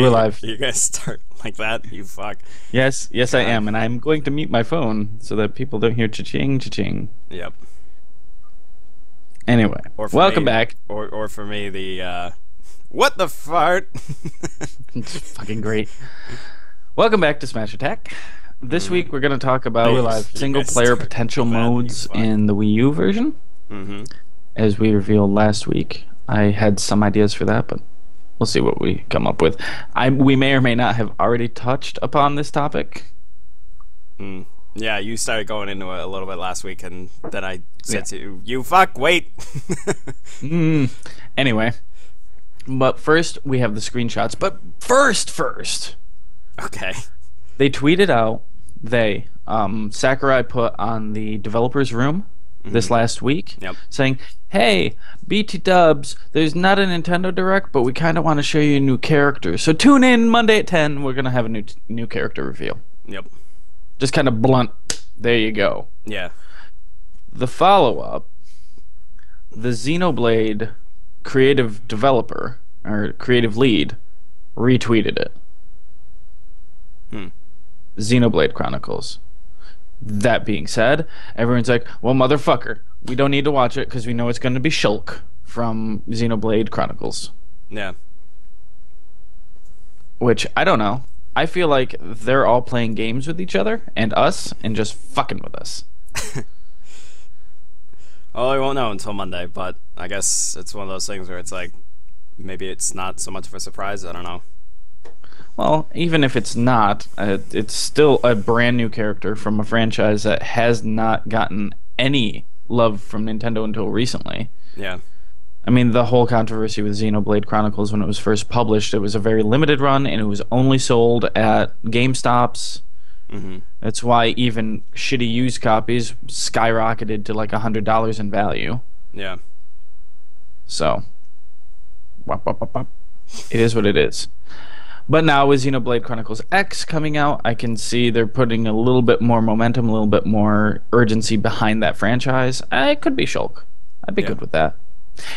We're live. You guys start like that? You fuck. Yes, yes, I God. am, and I'm going to mute my phone so that people don't hear cha-ching, cha-ching. Yep. Anyway, Or for welcome me, back. or for me, the what the fart? It's fucking great. Welcome back to Smash Attack. This week we're going to talk about We're live. single-player potential like that, you modes fuck. in the Wii U version. Mm-hmm. As we revealed last week, I had some ideas for that, but we'll see what we come up with. We may or may not have already touched upon this topic. Yeah, you started going into it a little bit last week, and then I said to you, "You fuck, wait." Anyway, but first we have the screenshots. But first, Okay. they tweeted out. Sakurai put on the developers room this last week, Yep. saying, "Hey, BT Dubs, there's not a Nintendo Direct, but we kind of want to show you a new character. So tune in Monday at 10. We're gonna have a new character reveal." Yep. Just kind of blunt. There you go. Yeah. The follow-up, the Xenoblade creative developer or creative lead retweeted it. Xenoblade Chronicles. That being said, everyone's like, well, motherfucker, we don't need to watch it because we know it's going to be Shulk from Xenoblade Chronicles. Yeah. Which, I don't know. I feel like they're all playing games with each other and us and just fucking with us. Well, I won't know until Monday, but I guess it's one of those things where it's like, maybe it's not so much of a surprise. I don't know. Well, even if it's not, it's still a brand new character from a franchise that has not gotten any love from Nintendo until recently. Yeah. I mean, the whole controversy with Xenoblade Chronicles when it was first published, it was a very limited run, and it was only sold at GameStops. That's why even shitty used copies skyrocketed to like $100 in value. Yeah. So, wop, wop, wop, wop. It is what it is. But now with Xenoblade Chronicles X coming out, I can see they're putting a little bit more momentum, a little bit more urgency behind that franchise. It could be Shulk. I'd be good with that.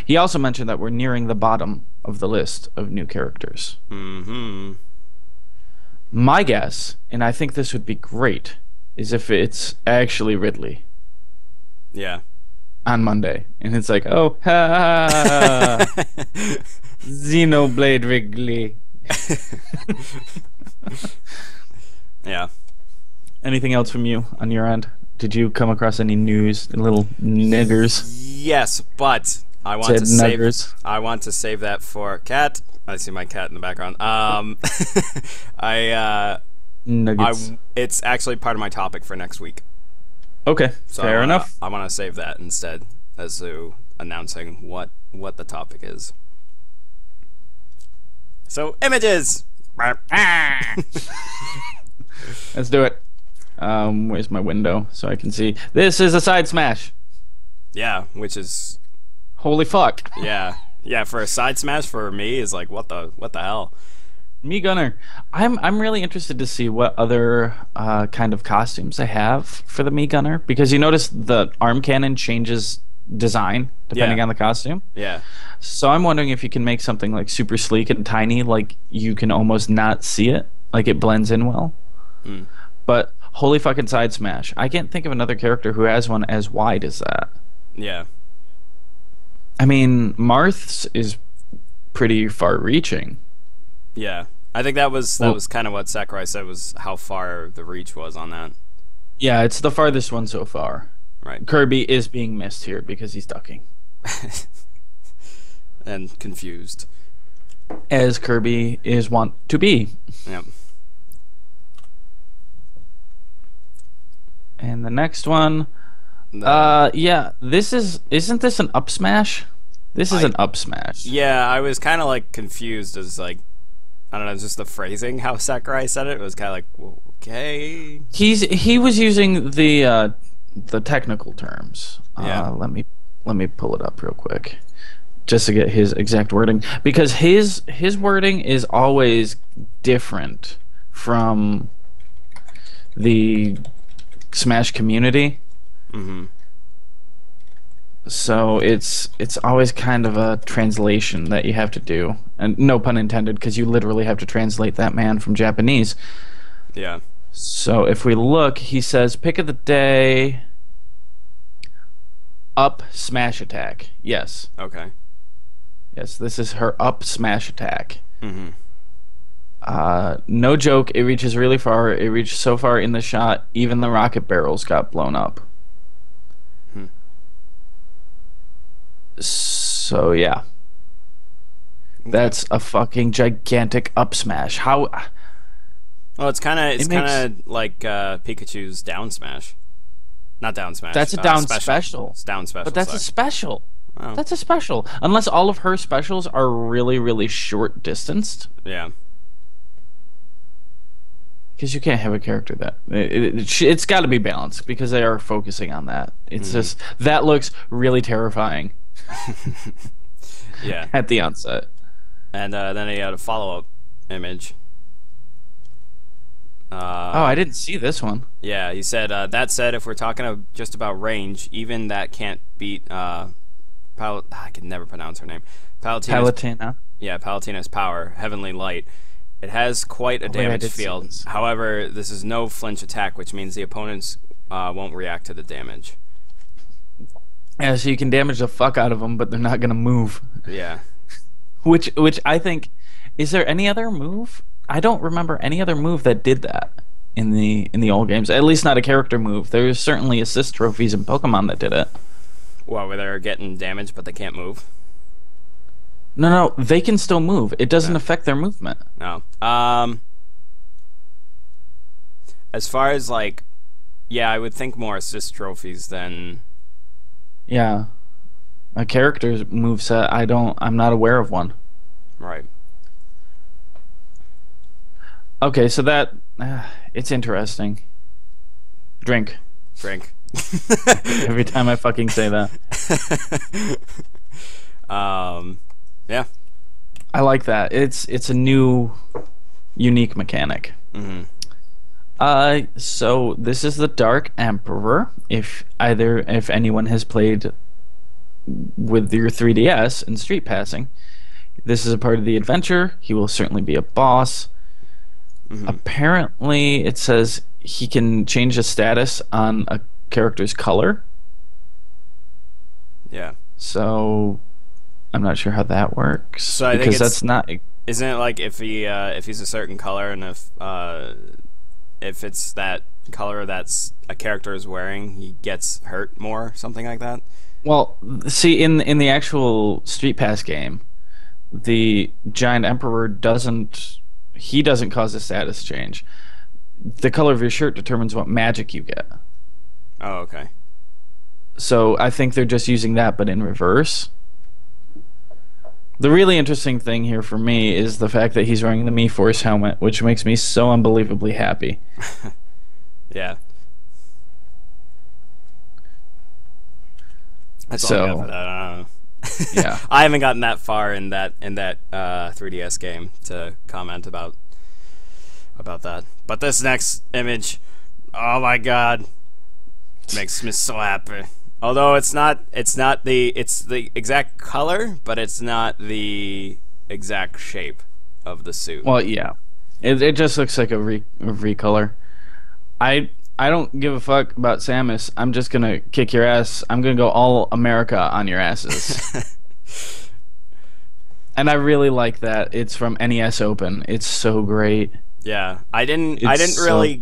He also mentioned that we're nearing the bottom of the list of new characters. My guess, and I think this would be great, is if it's actually Ridley Yeah. on Monday. And it's like, oh, ha, Xenoblade Wrigley. Yeah. Anything else from you on your end? Did you come across any news, little niggers? Yes, but I want Said to save. nuggers. I want to save that for cat. I see my cat in the background. Nuggets. It's actually part of my topic for next week. Okay, So fair enough. I want to save that instead, as to announcing what the topic is. So images. Let's do it. Where's my window so I can see? This is a side smash. Yeah, which is Holy fuck. yeah. For a side smash for me is like what the hell. Me Gunner. I'm really interested to see what other kind of costumes they have for the Me Gunner, because you notice the arm cannon changes design depending on the costume. Yeah. So I'm wondering if you can make something like super sleek and tiny, like you can almost not see it, like it blends in well. But holy fucking side smash. I can't think of another character who has one as wide as that. Yeah. I mean, Marth's is pretty far-reaching. Yeah. I think that was kind of what Sakurai said, was how far the reach was on that. Yeah, it's the farthest one so far. Right. Kirby is being missed here because he's ducking. And confused. As Kirby is wont to be. Yep. And the next one, yeah, isn't this an up smash? This is an up smash. Yeah, I was kind of like confused as like, I don't know, just the phrasing how Sakurai said it. It was kind of like, okay. He was using the technical terms. Yeah. Let me pull it up real quick, just to get his exact wording, because his wording is always different from the Smash community. So it's always kind of a translation that you have to do, and no pun intended, because you literally have to translate that man from Japanese. Yeah. So if we look, he says pick of the day, up smash attack. Yes, Okay. yes, this is her up smash attack. Mm-hmm. No joke, it reaches really far. It reached so far in the shot, even the rocket barrels got blown up. Hmm. So yeah, Okay. that's a fucking gigantic up smash. How Well, it's kind of it makes like Pikachu's down smash. Not down smash. that's a down Special. special, It's down special. but that's a Sorry. special. Oh. That's a special. Unless all of her specials are really, really short distanced, Yeah. because you can't have a character that it's got to be balanced because they are focusing on that. It's just that looks really terrifying Yeah. at the onset. And then he had a follow-up image. Oh, I didn't see this one. Yeah, he said, that said, if we're talking just about range, even that can't beat I can never pronounce her name. Palatina. Yeah, Palatina's power, Heavenly Light. It has quite a Oh, wait, I damage did see field. this. However, this is no flinch attack, which means the opponents won't react to the damage. Yeah, so you can damage the fuck out of them, but they're not gonna move. Yeah. Which I think, is there any other move? I don't remember any other move that did that in the old games. At least not a character move. There's certainly assist trophies in Pokemon that did it. Well, where they're getting damage, but they can't move. No, they can still move. It doesn't affect their movement. No. As far as like, yeah, I would think more assist trophies than. Yeah. A character's moveset, I'm not aware of one. Right. Okay, so that it's interesting. Drink. Drink. Every time I fucking say that. Yeah. I like that. It's a new unique mechanic. Mm-hmm. So this is the Dark Emperor. If anyone has played with your 3DS and Street Passing, this is a part of the adventure. He will certainly be a boss. Mm-hmm. Apparently, it says he can change the status on a character's color. Yeah. So I'm not sure how that works. So I think because that's not. Isn't it like if he's a certain color and if it's that color that's a character is wearing, he gets hurt more, something like that? Well, see, in the actual Street Pass game, the Giant Emperor doesn't cause a status change. The color of your shirt determines what magic you get. Oh, okay. So I think they're just using that, but in reverse. The really interesting thing here for me is the fact that he's wearing the Mii Force helmet, which makes me so unbelievably happy. Yeah. That's all I got for that. I don't know. Yeah. I haven't gotten that far in that 3DS game to comment about that. But this next image, oh my god, makes me so happy. Although it's the exact color, but it's not the exact shape of the suit. Well, yeah. It just looks like a recolor. I don't give a fuck about Samus. I'm just gonna kick your ass. I'm gonna go all America on your asses. And I really like that. It's from NES Open. It's so great. Yeah, I didn't really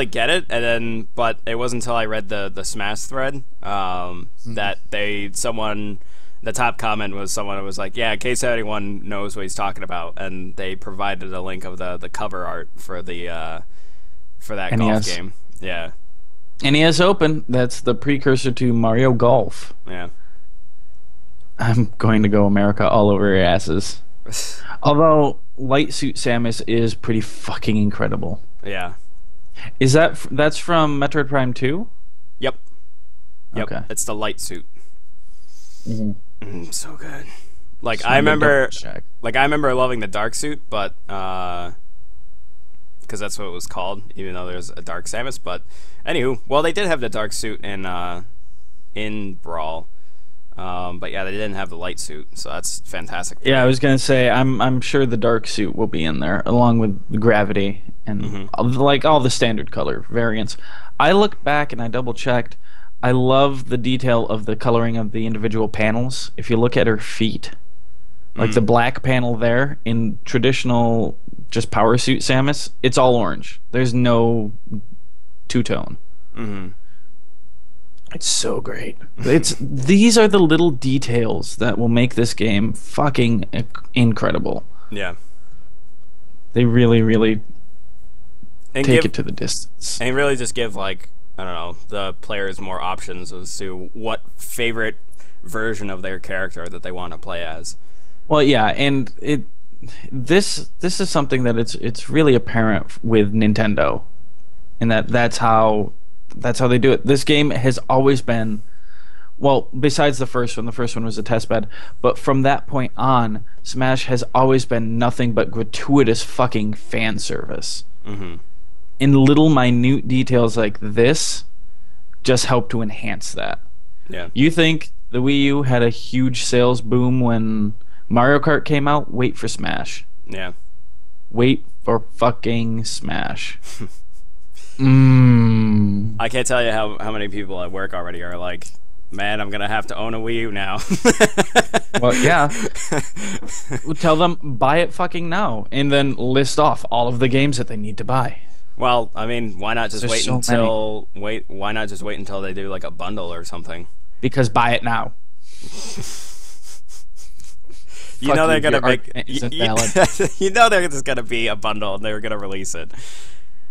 get it, and then but it wasn't until I read the Smash thread that the top comment was someone who was like, yeah, in case anyone knows what he's talking about, and they provided a link of the cover art for that NES. golf game. Yeah. NES Open, that's the precursor to Mario Golf. Yeah. I'm going to go America all over your asses. Although Light Suit Samus is pretty fucking incredible. Yeah. Is that's from Metroid Prime 2? Yep. Okay. It's the light suit. Mm-hmm. So good. Like So I I'm gonna remember double check. I remember loving the dark suit, but because that's what it was called, even though there's a dark Samus. But anywho, well, they did have the dark suit in Brawl. But yeah, they didn't have the light suit, so that's fantastic. Yeah, I was gonna say I'm sure the dark suit will be in there along with the gravity and like all the standard color variants. I looked back and I double checked. I love the detail of the coloring of the individual panels. If you look at her feet, like the black panel there in traditional just power suit Samus, it's all orange. There's no two-tone. It's so great. These are the little details that will make this game fucking incredible. Yeah. They really, really And take it to the distance. And really just give, like, I don't know, the players more options as to what favorite version of their character that they want to play as. Well, yeah, and this is something that it's really apparent with Nintendo, and that's how they do it. This game has always been, well, besides the first one was a test bed, but from that point on, Smash has always been nothing but gratuitous fucking fan service. And little minute details like this just help to enhance that. Yeah. You think the Wii U had a huge sales boom when Mario Kart came out? Wait for Smash. Yeah. Wait for fucking Smash. I can't tell you how many people at work already are like, man, I'm gonna have to own a Wii U now. Well, yeah. Tell them, buy it fucking now, and then list off all of the games that they need to buy. Well, I mean, why not just There's why not just wait until they do like a bundle or something? Because buy it now. You know they're gonna make. You know there's just gonna be a bundle and they're gonna release it.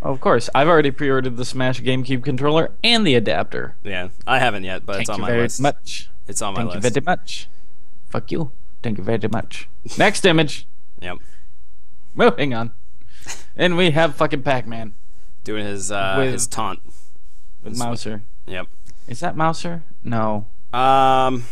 Oh, of course, I've already pre-ordered the Smash GameCube controller and the adapter. Yeah, I haven't yet, but it's on my list. Much. It's on my list. Thank you very much. Fuck you. Thank you very much. Next image. Yep. Moving on. And we have fucking Pac-Man. Doing his taunt. With Mouser. Yep. Is that Mouser? No. Oh,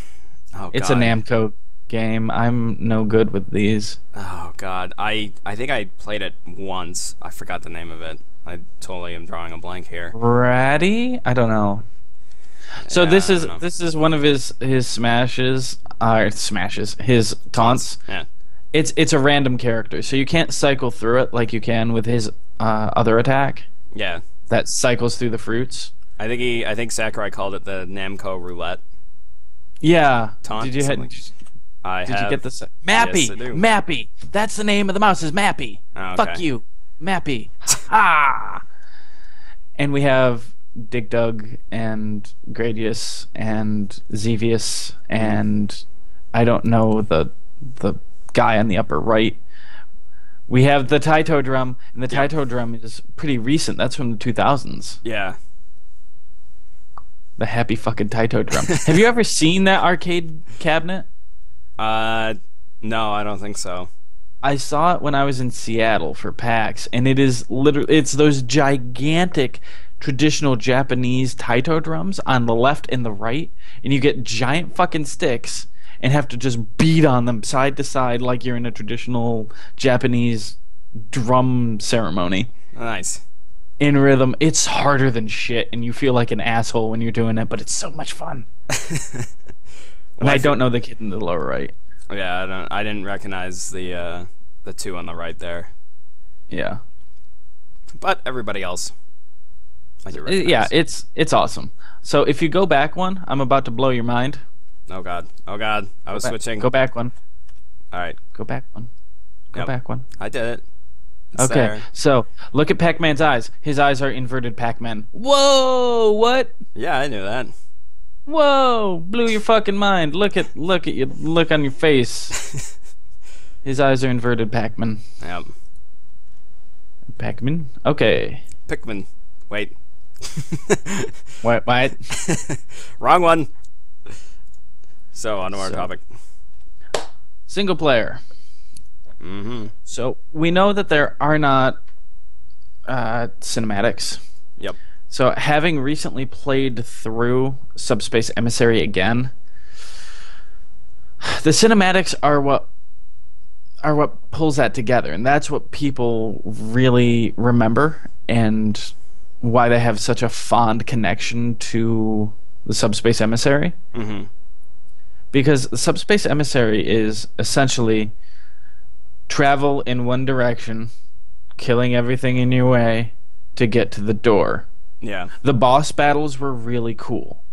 it's God. a Namco game. I'm no good with these. Oh, God. I think I played it once. I forgot the name of it. I totally am drawing a blank here. Ratty? I don't know. So Yeah, this is one of his smashes. His taunts. Yeah. It's a random character, so you can't cycle through it like you can with his other attack. Yeah. That cycles through the fruits. I think Sakurai called it the Namco Roulette. Yeah. Taunt. Did you you get this? Mappy. Yes, I do. Mappy. That's the name of the mouse. Is Mappy. Oh, okay. Fuck you, Mappy. Ah. And we have Dig Dug and Gradius and Xevious and I don't know the guy on the upper right. We have the Taito drum, and the Taito drum is pretty recent. That's from the 2000s. Yeah. The happy fucking Taito drum. Have you ever seen that arcade cabinet? No, I don't think so. I saw it when I was in Seattle for PAX, and it's those gigantic traditional Japanese Taito drums on the left and the right, and you get giant fucking sticks and have to just beat on them side to side like you're in a traditional Japanese drum ceremony. Nice. In rhythm. It's harder than shit, and you feel like an asshole when you're doing it, but it's so much fun. And I don't know the kid in the lower right. Yeah, I didn't recognize the two on the right there. Yeah. But everybody else, I do recognize. Yeah, it's awesome. So if you go back one, I'm about to blow your mind. Oh God. I was switching. Go back one. All right. Go back one. Go back one. I did it. It's okay. there. So look at Pac-Man's eyes. His eyes are inverted Pac-Man. Whoa! What? Yeah, I knew that. Whoa! Blew your fucking mind. Look at you. Look on your face. His eyes are inverted Pac-Man. Yep. Pac-Man. Okay. Pikmin. Wait. What? Wrong one. So on to our topic. Single player. Mm-hmm. So we know that there are not cinematics. Yep. So having recently played through Subspace Emissary again, the cinematics are what pulls that together, and that's what people really remember and why they have such a fond connection to the Subspace Emissary. Mm-hmm. because Subspace Emissary is essentially travel in one direction, killing everything in your way to get to the door. Yeah. The boss battles were really cool.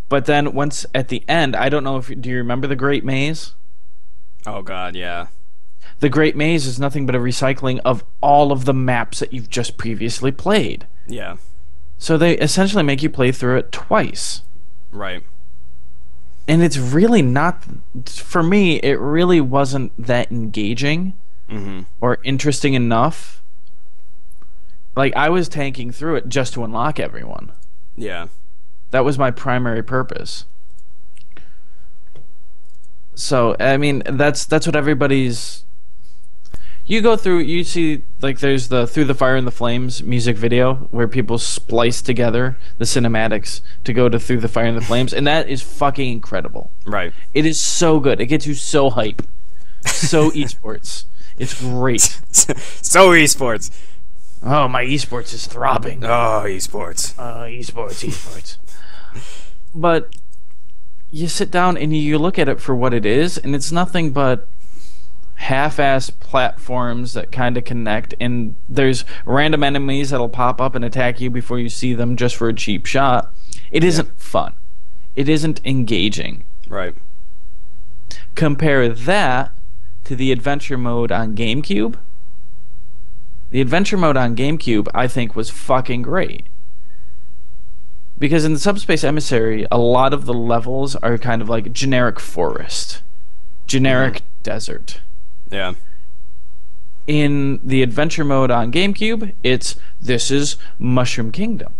But then once at the end, I don't know if do you remember the Great Maze? Oh God, yeah. The Great Maze is nothing but a recycling of all of the maps that you've just previously played. Yeah. So they essentially make you play through it twice. Right. And it's really not, for me, it really wasn't that engaging or interesting enough. Like, I was tanking through it just to unlock everyone. Yeah. That was my primary purpose. So, I mean, that's what everybody's... You go through, you see, like, there's the Through the Fire and the Flames music video where people splice together the cinematics to go to Through the Fire and the Flames, and that is fucking incredible. Right. It is so good. It gets you so hype. So esports. It's great. So esports. Oh, my esports is throbbing. Oh, esports. Esports. But you sit down and you look at it for what it is, and it's nothing but half-ass platforms that kind of connect, and there's random enemies that'll pop up and attack you before you see them just for a cheap shot. It isn't fun. It isn't engaging. Right. Compare that to the adventure mode on GameCube. The adventure mode on GameCube, I think, was fucking great. Because in the Subspace Emissary, a lot of the levels are kind of like generic forest, generic desert. Yeah. In the adventure mode on GameCube, this is Mushroom Kingdom.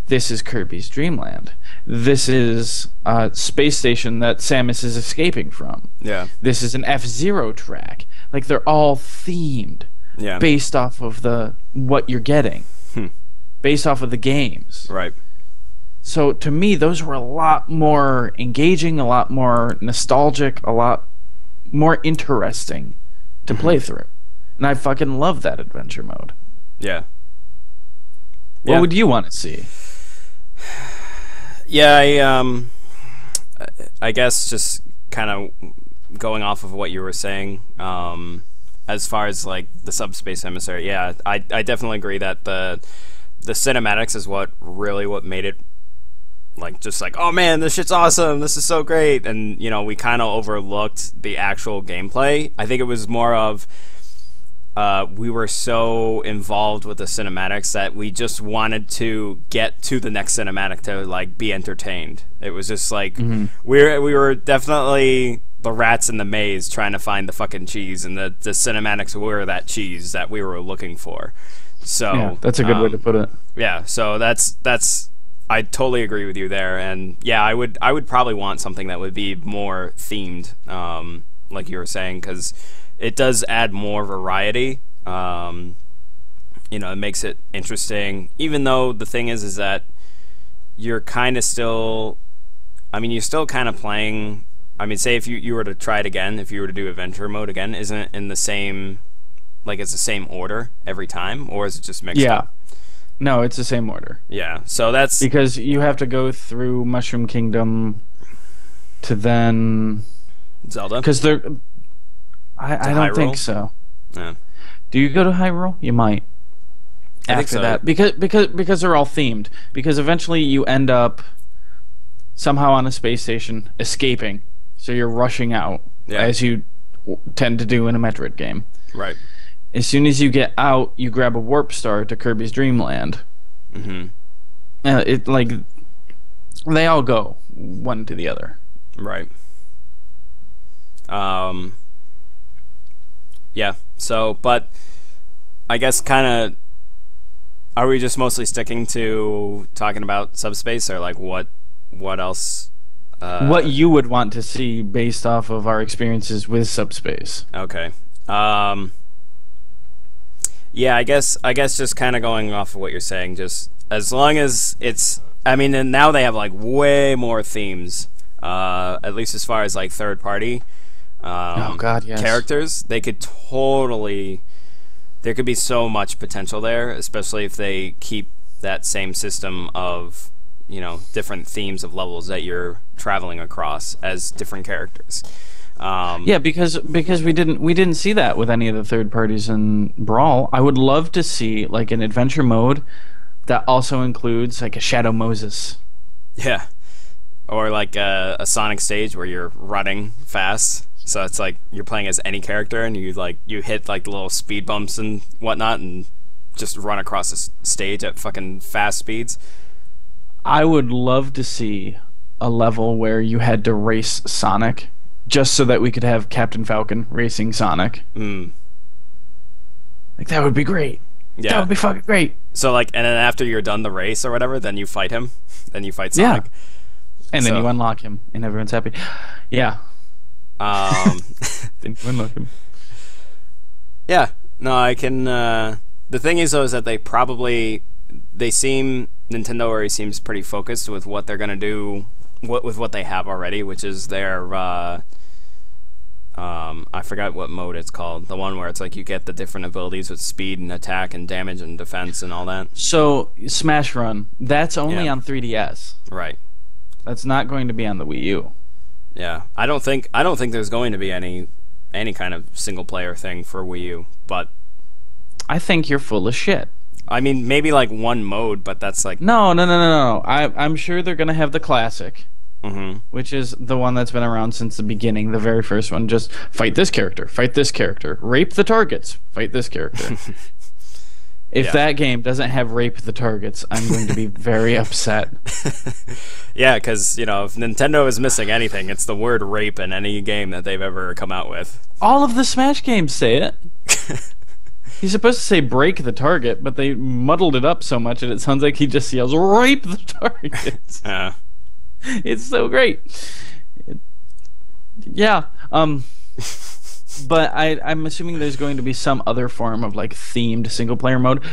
This is Kirby's Dream Land. This is a space station that Samus is escaping from. Yeah. This is an F-Zero track. Like, they're all themed. Yeah. Based off of what you're getting. Based off of the games. Right. So to me, those were a lot more engaging, a lot more nostalgic, a lot more interesting to play through. And I fucking love that adventure mode. Yeah. What would you want to see? Yeah, I guess just kind of going off of what you were saying, as far as like the Subspace Emissary, yeah, I definitely agree that the cinematics is what made it like just like, oh man, this shit's awesome, this is so great, and you know, we kind of overlooked the actual gameplay. I think it was more of we were so involved with the cinematics that we just wanted to get to the next cinematic to like be entertained. It was just like we were definitely the rats in the maze trying to find the fucking cheese, and the cinematics were that cheese that we were looking for. So yeah, that's a good way to put it. Yeah, so that's I totally agree with you there, and yeah, I would probably want something that would be more themed, like you were saying, because it does add more variety. You know, it makes it interesting, even though the thing is that you're kind of still, I mean, you're still kind of playing. I mean, say if you were to try it again, if you were to do adventure mode again, isn't it in the same, like it's the same order every time, or is it just mixed up? No, it's the same order. Yeah, so that's because you have to go through Mushroom Kingdom to then Zelda. Because they're, I don't think so. Yeah. Do you go to Hyrule? You might. I think After so. that, because they're all themed. Because eventually you end up somehow on a space station escaping, so you're rushing out as you tend to do in a Metroid game. Right. As soon as you get out, you grab a warp star to Kirby's Dream Land. It like they all go one to the other. Right. Yeah. So, but I guess kind of, are we just mostly sticking to talking about Subspace, or like what else? What you would want to see based off of our experiences with Subspace. Okay. Yeah, I guess just kind of going off of what you're saying, just as long as it's, I mean, and now they have like way more themes, at least as far as like third party oh God, yes. characters. They could totally, there could be so much potential there, especially if they keep that same system of, you know, different themes of levels that you're traveling across as different characters. Yeah, because we didn't see that with any of the third parties in Brawl. I would love to see like an adventure mode that also includes like a Shadow Moses. Yeah, or like a Sonic stage where you're running fast. So it's like you're playing as any character, and you hit like the little speed bumps and whatnot, and just run across the stage at fucking fast speeds. I would love to see a level where you had to race Sonic just so that we could have Captain Falcon racing Sonic. Mm. Like that would be great. Yeah. That would be fucking great. So like, and then after you're done the race or whatever, then you fight him. Then you fight Sonic. Yeah. And then you unlock him, and everyone's happy. Yeah. Then you unlock him. Yeah. No, I can. The thing is, though, is that Nintendo already seems pretty focused with what they're gonna do, with what they have already, which is their I forgot what mode it's called. The one where it's like you get the different abilities with speed and attack and damage and defense and all that. So Smash Run, that's only on 3DS. Right. That's not going to be on the Wii U. Yeah. I don't think there's going to be any kind of single player thing for Wii U, but I think you're full of shit. I mean, maybe like one mode, but that's like No. I'm sure they're gonna have the classic, which is the one that's been around since the beginning, the very first one. Just fight this character, rape the targets, fight this character. If that game doesn't have rape the targets, I'm going to be very upset. Yeah, because, if Nintendo is missing anything, it's the word rape in any game that they've ever come out with. All of the Smash games say it. He's supposed to say break the target, but they muddled it up so much that it sounds like he just yells rape the targets. It's so great. Yeah. But I'm assuming there's going to be some other form of like themed single player mode.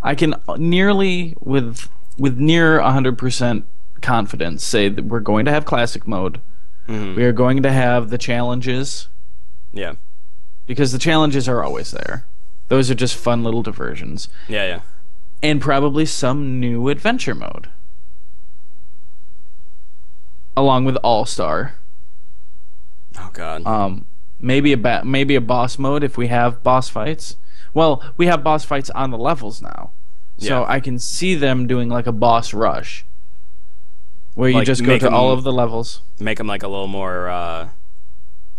I can nearly with near 100% confidence say that we're going to have classic mode. We are going to have the challenges. Yeah. Because the challenges are always there. Those are just fun little diversions. Yeah. And probably some new adventure mode. Along with All-Star. Oh god. Maybe a boss mode if we have boss fights. Well, we have boss fights on the levels now. So I can see them doing like a boss rush. Where you just go to all of the levels. Make them like a little more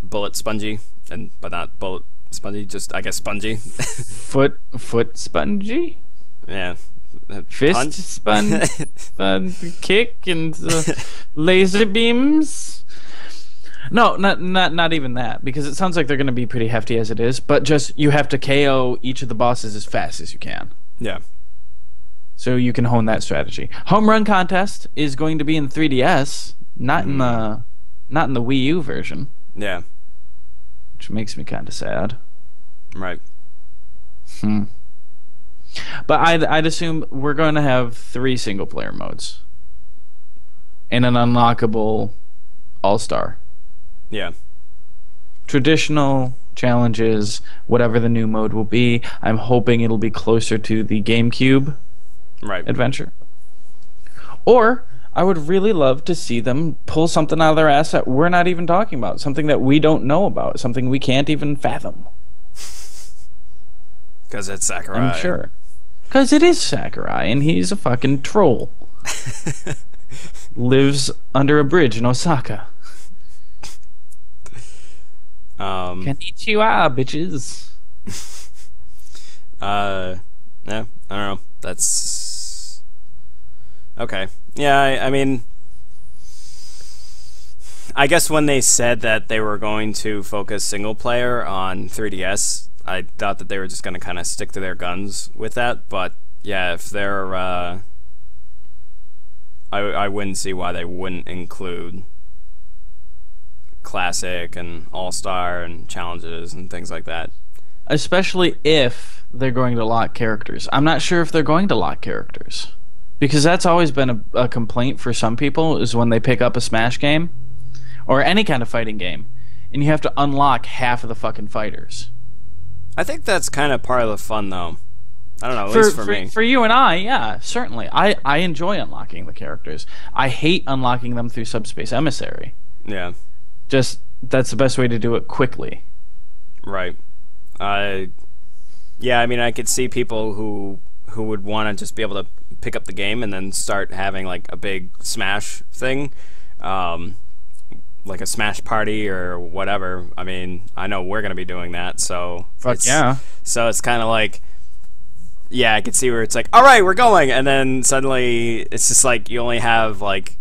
bullet spongy, but not bullet spongy, just I guess spongy. foot spongy? Yeah. Fist spun kick and laser beams. No, not even that, because it sounds like they're going to be pretty hefty as it is, but just you have to KO each of the bosses as fast as you can. Yeah. So you can hone that strategy. Home Run Contest is going to be in 3DS, not in the Wii U version. Yeah. Which makes me kind of sad. Right. But I'd assume we're going to have 3 single player modes. And an unlockable All-Star. Yeah. Traditional challenges, whatever the new mode will be. I'm hoping it'll be closer to the GameCube adventure. Or I would really love to see them pull something out of their ass that we're not even talking about, something that we don't know about, something we can't even fathom. Because it's Sakurai. I'm sure. Because it is Sakurai, and he's a fucking troll. Lives under a bridge in Osaka. Konnichiwa, bitches. Yeah, I don't know. That's okay. Yeah, I mean, I guess when they said that they were going to focus single player on 3DS, I thought that they were just going to kind of stick to their guns with that. But yeah, if they're, I wouldn't see why they wouldn't include Classic and All-Star and challenges and things like that. Especially if they're going to lock characters. I'm not sure if they're going to lock characters. Because that's always been a complaint for some people, is when they pick up a Smash game or any kind of fighting game and you have to unlock half of the fucking fighters. I think that's kind of part of the fun, though. I don't know, at least for me. For you and I, yeah, certainly. I enjoy unlocking the characters. I hate unlocking them through Subspace Emissary. Yeah. Just that's the best way to do it quickly. Right. Yeah, I mean, I could see people who would want to just be able to pick up the game and then start having like a big Smash thing, like a Smash party or whatever. I mean, I know we're gonna be doing that, so Yeah. So it's kind of like, yeah, I could see where it's like, all right, we're going, and then suddenly it's just like you only have like,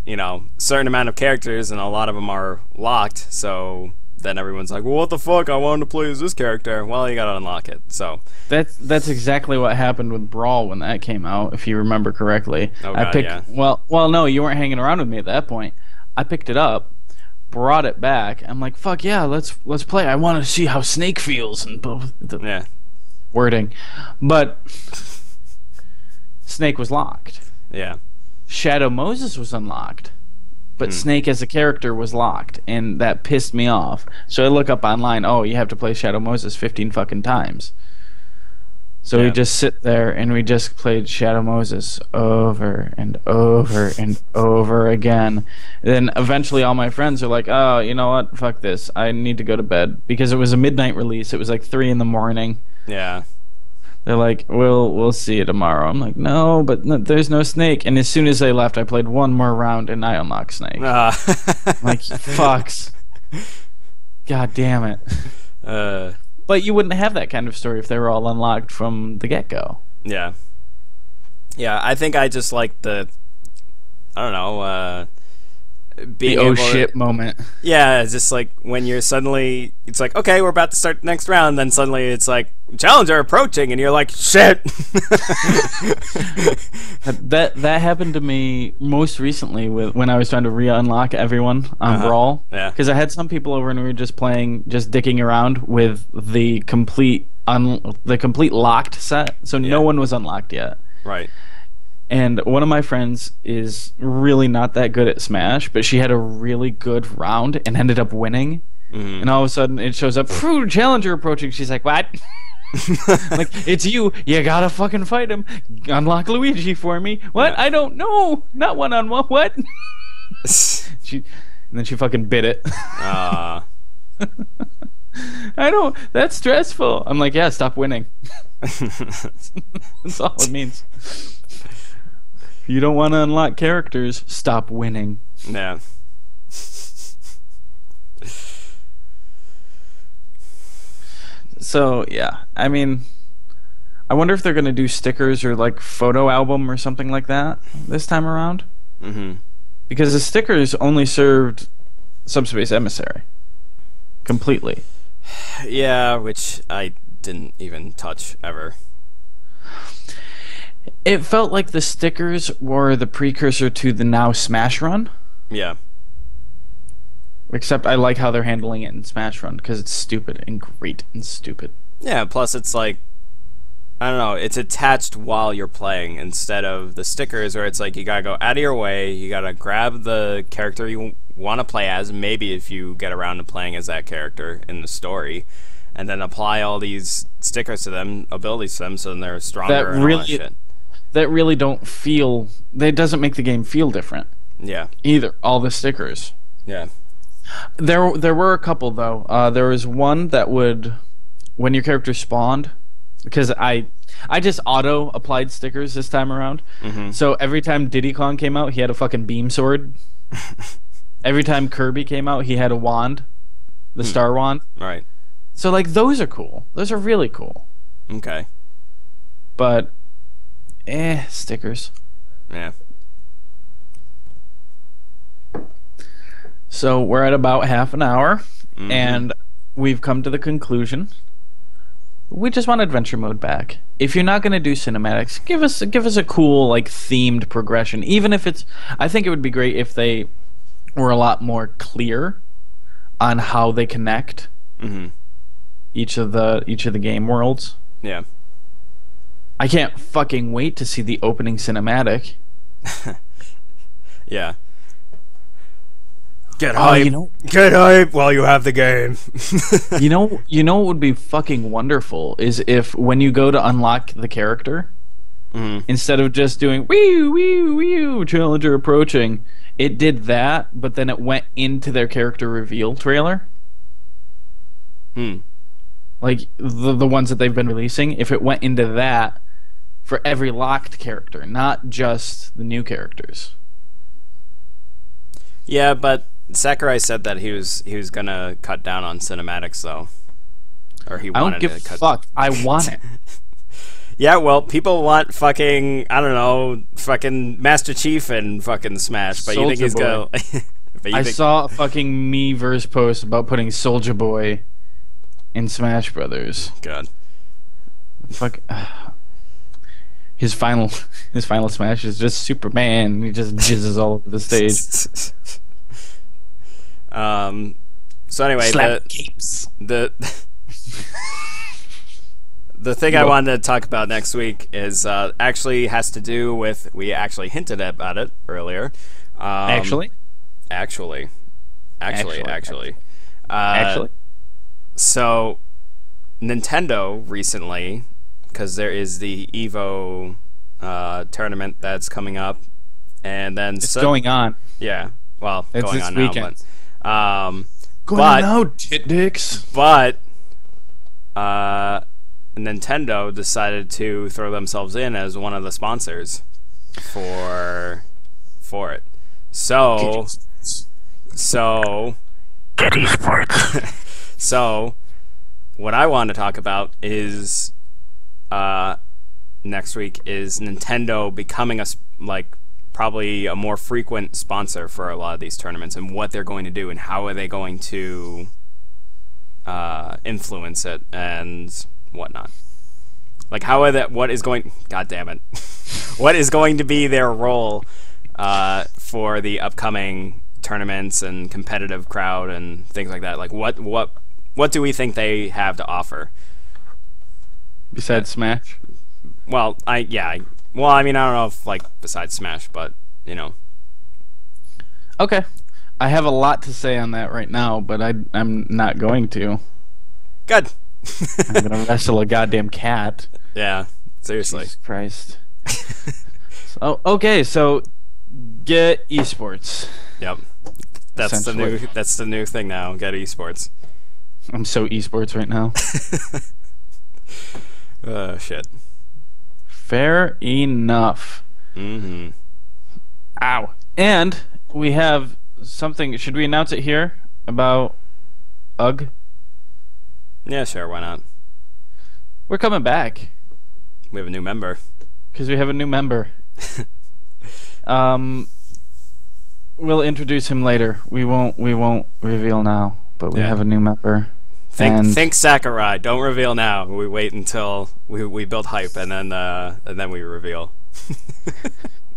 you know, a certain amount of characters, and a lot of them are locked, so then everyone's like, well, what the fuck? I wanted to play as this character. Well, you gotta unlock it. So that's exactly what happened with Brawl when that came out, if you remember correctly. Oh, God, I picked yeah. well, no, you weren't hanging around with me at that point. I picked it up, brought it back. I'm like, fuck yeah, let's play. I want to see how Snake feels and the yeah, wording, but Snake was locked. yeah, Shadow Moses was unlocked, but Snake as a character was locked, and that pissed me off. So I look up online, oh, you have to play Shadow Moses 15 fucking times. So we just sit there and we just played Shadow Moses over and over and over again. Then eventually all my friends are like, oh, you know what? Fuck this. I need to go to bed. Because it was a midnight release. It was like 3 in the morning. yeah. They're like, we'll see you tomorrow. I'm like, no, but there's no Snake. And as soon as they left, I played one more round and I unlocked Snake. I'm like, fucks. God damn it. But you wouldn't have that kind of story if they were all unlocked from the get-go. Yeah. Yeah, I think I just like the, I don't know, being the oh able shit to, moment. yeah, it's just like when you're suddenly, it's like, okay, we're about to start the next round, then suddenly it's like, challenger approaching, and you're like, shit. That happened to me most recently when I was trying to re-unlock everyone on Brawl. Yeah. Because I had some people over and we were just playing, just dicking around with the complete locked set, so no one was unlocked yet. Right. And one of my friends is really not that good at Smash, but she had a really good round and ended up winning. Mm-hmm. And all of a sudden it shows up, challenger approaching. She's like, what? Like, it's you. You gotta fucking fight him. Unlock Luigi for me. What? Yeah. I don't know. Not one-on-one. What? And then she fucking bit it. I don't. That's stressful. I'm like, yeah, stop winning. That's all it means. You don't want to unlock characters, stop winning. Yeah. So, yeah. I mean, I wonder if they're going to do stickers or, like, photo album or something like that this time around. Mm-hmm. Because the stickers only served Subspace Emissary. Completely. Yeah, which I didn't even touch ever. It felt like the stickers were the precursor to the now Smash Run. Yeah. Except I like how they're handling it in Smash Run because it's stupid and great and stupid. Yeah, plus it's like, I don't know, it's attached while you're playing instead of the stickers where it's like you gotta go out of your way, you gotta grab the character you want to play as, maybe if you get around to playing as that character in the story, and then apply all these stickers to them, abilities to them, so then they're stronger and all that shit. That really don't feel... That doesn't make the game feel different. Yeah. Either. All the stickers. Yeah. There were a couple, though. There was one that would... When your character spawned... Because I just auto-applied stickers this time around. Mm-hmm. So every time Diddy Kong came out, he had a fucking beam sword. Every time Kirby came out, he had a wand. The Star Wand. Right. So, like, those are cool. Those are really cool. Okay. But... stickers. Yeah. So we're at about half an hour, and we've come to the conclusion. We just want adventure mode back. If you're not going to do cinematics, give us a cool, like, themed progression. Even if it's... I think it would be great if they were a lot more clear on how they connect each of the game worlds. Yeah. I can't fucking wait to see the opening cinematic. Yeah. Get Oh, hype. Get hype while you have the game. what would be fucking wonderful is if when you go to unlock the character, instead of just doing wee wee wee challenger approaching, it did that, but then it went into their character reveal trailer. Like the ones that they've been releasing, if it went into that for every locked character, not just the new characters. Yeah, but Sakurai said that he was gonna cut down on cinematics though, or he I wanted don't give to a cut. fuck. I want it. Yeah, well, people want fucking, I don't know, fucking Master Chief and fucking Smash, but you think he's gonna? I saw a fucking Miiverse post about putting Soulja Boy in Smash Brothers. God. Fuck. His final Smash is just Superman. He just jizzes all over the stage. So anyway, Slap capes. The thing I wanted to talk about next week is actually has to do with, we actually hinted about it earlier. Actually. So Nintendo recently, because there is the Evo tournament that's coming up, and then It's going on. Yeah, well, It's going this on weekend. now, Going on now, tit dicks. but Nintendo decided to throw themselves in as one of the sponsors for it. So Get esports. so what I want to talk about is next week is Nintendo becoming probably a more frequent sponsor for a lot of these tournaments, and what they're going to do and how are they going to influence it and whatnot. Like, how are that? What is going? God damn it! What is going to be their role for the upcoming tournaments and competitive crowd and things like that? Like, what do we think they have to offer Besides Smash? Well, I mean, I don't know if besides Smash, but you know. Okay. I have a lot to say on that right now, but I'm not going to. Good. I'm gonna wrestle a goddamn cat. Yeah, seriously. Jesus Christ. So get esports. Yep. That's the new thing now. Get esports. I'm so esports right now. Shit. Fair enough. Mm-hmm. Ow. And we have something. Should we announce it here about UGG? Yeah, sure. Why not? We're coming back We have a new member. because we have a new member. We'll introduce him later. We won't reveal now, but we have a new member. Think Sakurai. Don't reveal now. We wait until we build hype and then we reveal.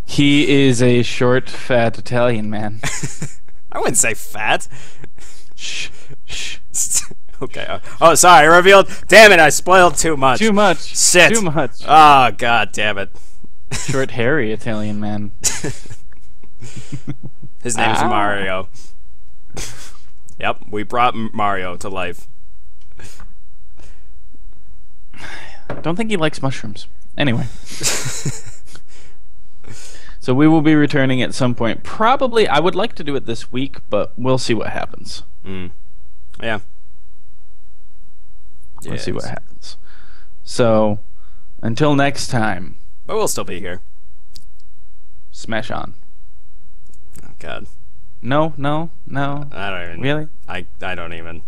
He is a short, fat Italian man. I wouldn't say fat. Shh. Okay. Oh, sorry. I revealed. Damn it! I spoiled too much. Too much. Shit. Too much. Oh, god damn it. Short, hairy Italian man. His name's Mario. Yep, we brought Mario to life. Don't think he likes mushrooms. Anyway. So we will be returning at some point. Probably, I would like to do it this week, but we'll see what happens. Yeah. We'll see what happens. So, until next time. But we'll still be here. Smash on. Oh, God. No. I don't even. Really? I don't even.